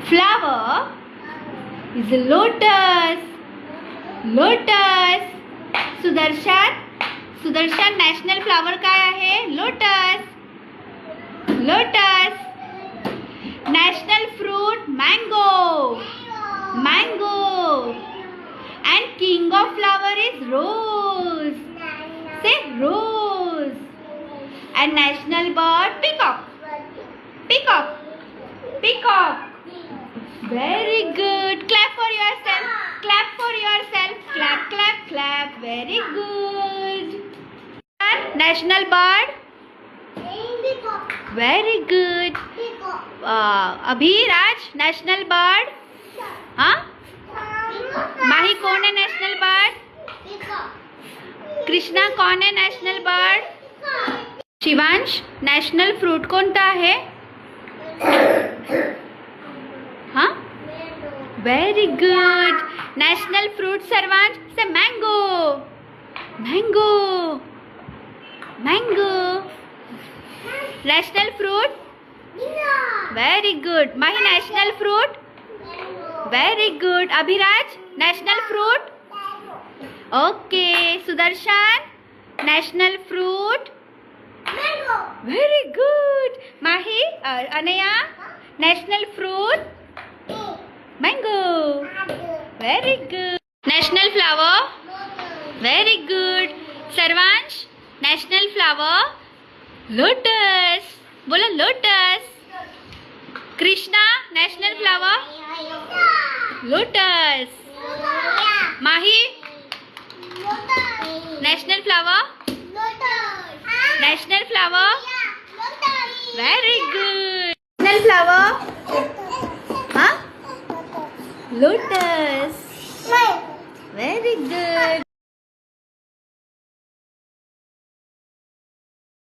flower is a lotus. Lotus. Sudarshan national flower काय आहे? Lotus. Lotus. National fruit mango. Mango. And king of flower is rose. Say rose. And national bird peacock. Peacock. Peacock. Very good. Clap for yourself. Clap for yourself. Clap, clap, clap. Very good. National bird. Very good. Abhiraj national bird. हाँ? माही कौन है national bird? Krishna कौन है national bird? Shivansh national fruit कोणता आहे? हाँ? Very good. National fruit Sarvansh से mango. Mango. Mango. National fruit. Very good. Mahi national fruit. Very good. Abhiraj, national fruit? Okay. Sudarshan, national fruit? Mango. Very good. Mahi, Anaya, national fruit? Mango. Very good. National flower? Very good. Sarvansh, national flower? Lotus. Bola lotus. Krishna, national flower? Lotus. Mahi? National flower? National flower? Very good. National flower? Huh? Lotus.